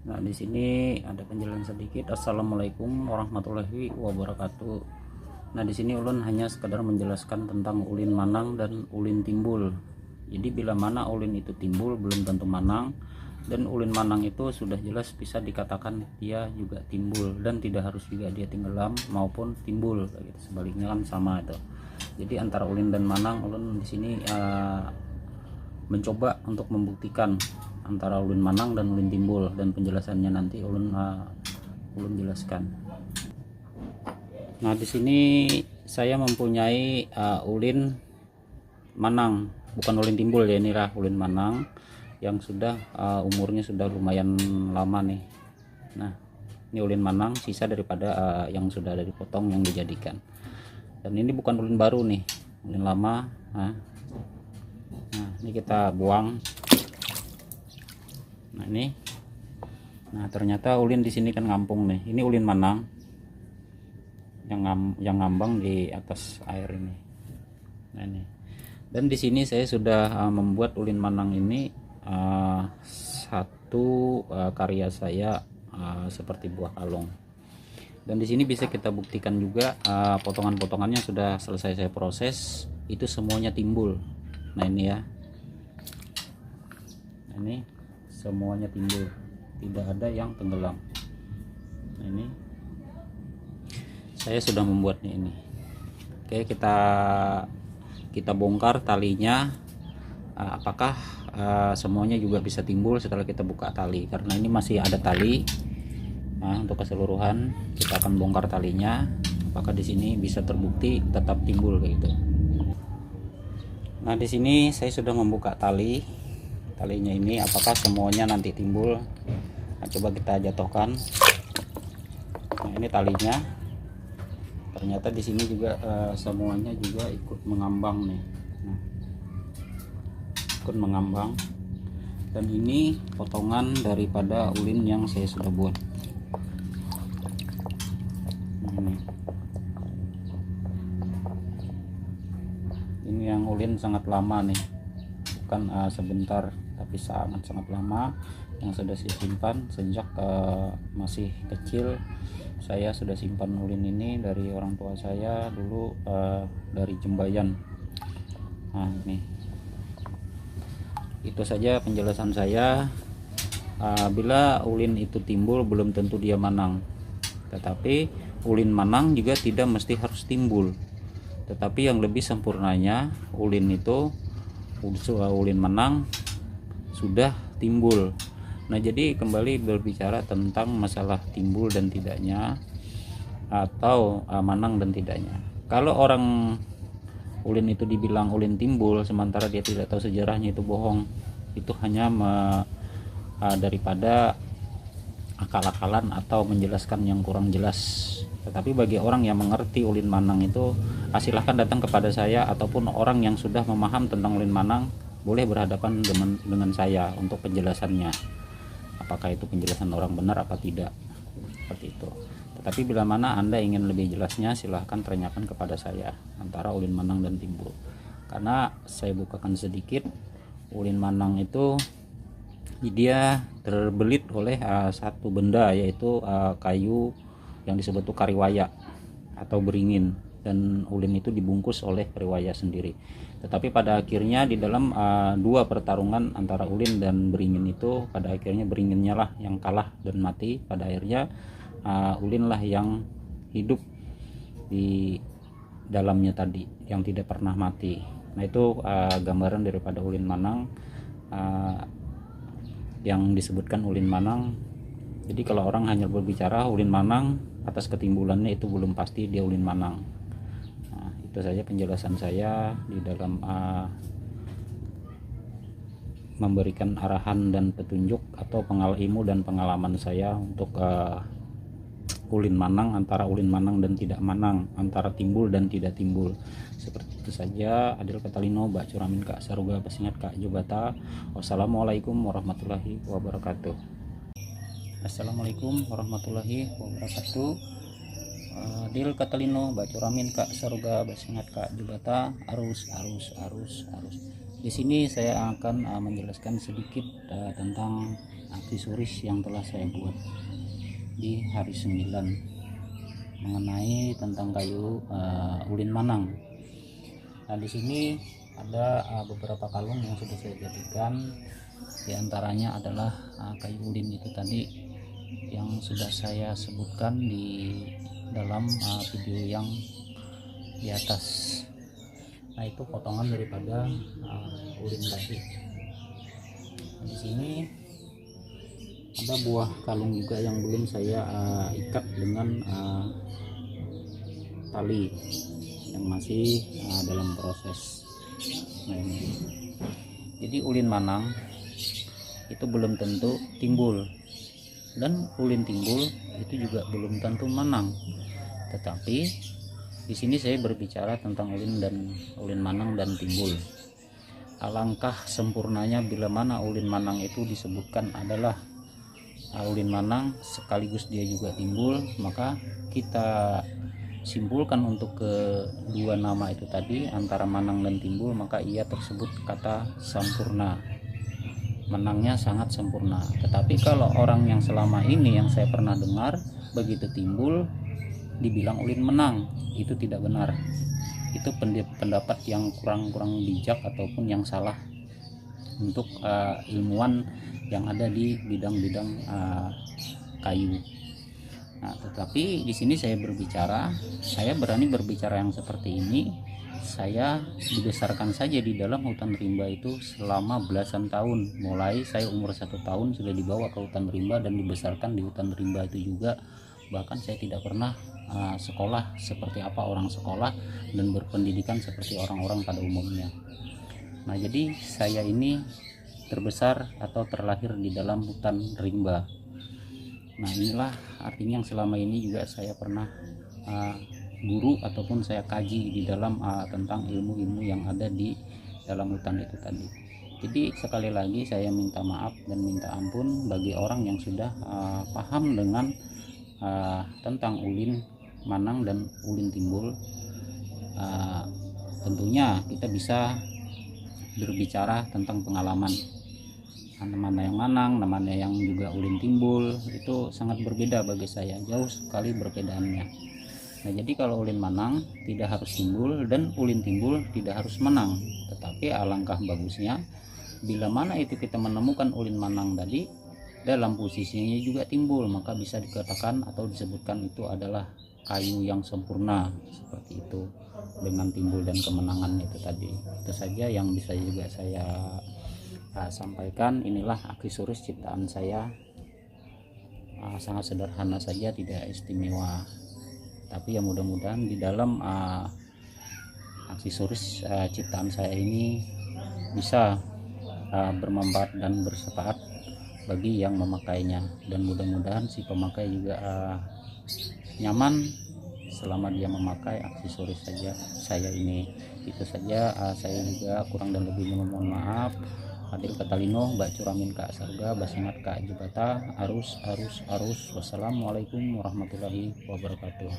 Nah, di sini ada penjelasan sedikit. Assalamualaikum warahmatullahi wabarakatuh. Nah, di sini ulun hanya sekedar menjelaskan tentang ulin manang dan ulin timbul. Jadi bila mana ulin itu timbul belum tentu manang, dan ulin manang itu sudah jelas bisa dikatakan dia juga timbul, dan tidak harus juga dia tenggelam maupun timbul gitu. Sebaliknya kan sama itu. Jadi antara ulin dan manang, ulun di sini mencoba untuk membuktikan antara ulin manang dan ulin timbul, dan penjelasannya nanti ulun jelaskan. Nah, di sini saya mempunyai ulin manang, bukan ulin timbul ya, inilah ulin manang yang sudah umurnya sudah lumayan lama nih. Nah, ini ulin manang sisa daripada yang sudah dari potong yang dijadikan. Dan ini bukan ulin baru nih, ulin lama. Nah, ini kita buang. Nah, ini. Nah, ternyata ulin di sini kan ngampung nih. Ini ulin manang yang ngambang di atas air ini. Nah, ini. Dan di sini saya sudah membuat ulin manang ini satu karya saya seperti buah kalung. Dan di sini bisa kita buktikan juga potongan-potongannya sudah selesai saya proses, itu semuanya timbul. Nah, ini ya. Nah, ini semuanya timbul, tidak ada yang tenggelam. Nah, ini saya sudah membuatnya ini. Oke, kita bongkar talinya. Apakah semuanya juga bisa timbul setelah kita buka tali? Karena ini masih ada tali. Nah, untuk keseluruhan kita akan bongkar talinya. Apakah di sini bisa terbukti tetap timbul kayak gitu? Nah, di sini saya sudah membuka talinya ini, apakah semuanya nanti timbul. Nah, coba kita jatuhkan. Nah, ini talinya. Ternyata di sini juga semuanya juga ikut mengambang nih. Nah, ikut mengambang. Dan ini potongan daripada ulin yang saya sudah buat. Ini yang ulin sangat lama nih, bukan sebentar, tapi sangat lama, yang sudah saya simpan sejak masih kecil. Saya sudah simpan ulin ini dari orang tua saya dulu, dari Jembayan. Nah, ini itu saja penjelasan saya. Bila ulin itu timbul belum tentu dia manang, tetapi ulin manang juga tidak mesti harus timbul. Tetapi yang lebih sempurnanya, ulin manang sudah timbul. Nah, jadi kembali berbicara tentang masalah timbul dan tidaknya, atau manang dan tidaknya. Kalau orang ulin itu dibilang ulin timbul sementara dia tidak tahu sejarahnya, itu bohong. Itu hanya daripada akal-akalan atau menjelaskan yang kurang jelas. Tetapi bagi orang yang mengerti ulin manang itu, silahkan datang kepada saya, ataupun orang yang sudah memaham tentang ulin manang boleh berhadapan dengan saya untuk penjelasannya. Apakah itu penjelasan orang benar apa tidak, seperti itu. Tetapi bila mana Anda ingin lebih jelasnya, silahkan tanyakan kepada saya antara ulin manang dan timbul. Karena saya bukakan sedikit, ulin manang itu dia terbelit oleh satu benda, yaitu kayu yang disebut tuh kariwaya atau beringin, dan ulin itu dibungkus oleh kariwaya sendiri. Tetapi pada akhirnya di dalam dua pertarungan antara ulin dan beringin itu, pada akhirnya beringinnya lah yang kalah dan mati. Pada akhirnya ulin lah yang hidup di dalamnya tadi, yang tidak pernah mati. Nah, itu gambaran daripada ulin manang yang disebutkan ulin manang. Jadi kalau orang hanya berbicara ulin manang atas ketimbulannya, itu belum pasti dia ulin manang. Nah, itu saja penjelasan saya di dalam memberikan arahan dan petunjuk atau ilmu dan pengalaman saya untuk ulin manang, antara ulin manang dan tidak manang, antara timbul dan tidak timbul. Seperti itu saja. Adil Katalino, Mbak Curamin Kak Saruga Basingat Kak Jubata. Wassalamualaikum warahmatullahi wabarakatuh. Assalamualaikum warahmatullahi wabarakatuh. Adil Katalino, Mbak Curamin Kak Saruga Basingat Kak Jubata. Arus. Di sini saya akan menjelaskan sedikit tentang aksesoris yang telah saya buat di hari 9 mengenai tentang kayu ulin manang. Nah, di sini ada beberapa kalung yang sudah saya jadikan. Di antaranya adalah kayu ulin itu tadi yang sudah saya sebutkan di dalam video yang di atas. Nah, itu potongan daripada ulin tadi. Di sini ada buah kalung juga yang belum saya ikat dengan tali, yang masih dalam proses. Nah, ini. Jadi ulin manang itu belum tentu timbul, dan ulin timbul itu juga belum tentu manang. Tetapi di sini saya berbicara tentang ulin manang dan timbul. Alangkah sempurnanya bila mana ulin manang itu disebutkan adalah ulin manang sekaligus dia juga timbul, maka kita simpulkan untuk kedua nama itu tadi antara manang dan timbul, maka ia tersebut kata sempurna. Menangnya sangat sempurna. Tetapi kalau orang yang selama ini yang saya pernah dengar, begitu timbul dibilang ulin menang, itu tidak benar. Itu pendapat yang kurang bijak ataupun yang salah untuk ilmuwan yang ada di bidang-bidang kayu. Nah, tetapi di sini saya berani berbicara yang seperti ini. Saya dibesarkan saja di dalam hutan rimba itu selama belasan tahun. Mulai saya umur 1 tahun sudah dibawa ke hutan rimba dan dibesarkan di hutan rimba itu juga. Bahkan saya tidak pernah sekolah seperti apa orang sekolah dan berpendidikan seperti orang-orang pada umumnya. Nah, jadi saya ini terbesar atau terlahir di dalam hutan rimba. Nah, inilah artinya yang selama ini juga saya pernah guru ataupun saya kaji di dalam tentang ilmu-ilmu yang ada di dalam hutan itu tadi. Jadi sekali lagi saya minta maaf dan minta ampun bagi orang yang sudah paham dengan tentang ulin manang dan ulin timbul. Tentunya kita bisa berbicara tentang pengalaman. Mana yang manang, mana yang juga ulin timbul, itu sangat berbeda bagi saya, jauh sekali perbedaannya. Nah, jadi kalau ulin manang tidak harus timbul dan ulin timbul tidak harus menang. Tetapi alangkah bagusnya bila mana itu kita menemukan ulin manang tadi dalam posisinya juga timbul, maka bisa dikatakan atau disebutkan itu adalah kayu yang sempurna, seperti itu, dengan timbul dan kemenangan itu tadi. Itu saja yang bisa juga saya sampaikan. Inilah aksesoris ciptaan saya, sangat sederhana saja, tidak istimewa, tapi ya mudah-mudahan di dalam aksesoris ciptaan saya ini bisa bermanfaat dan bermanfaat bagi yang memakainya, dan mudah-mudahan si pemakai juga nyaman selama dia memakai aksesoris saja saya ini. Itu saja, saya juga kurang dan lebihnya mohon maaf. Adil Katalino, Mbak Curamin Kak Sarga, Basingat Kak Jebata, arus. Wassalamualaikum warahmatullahi wabarakatuh.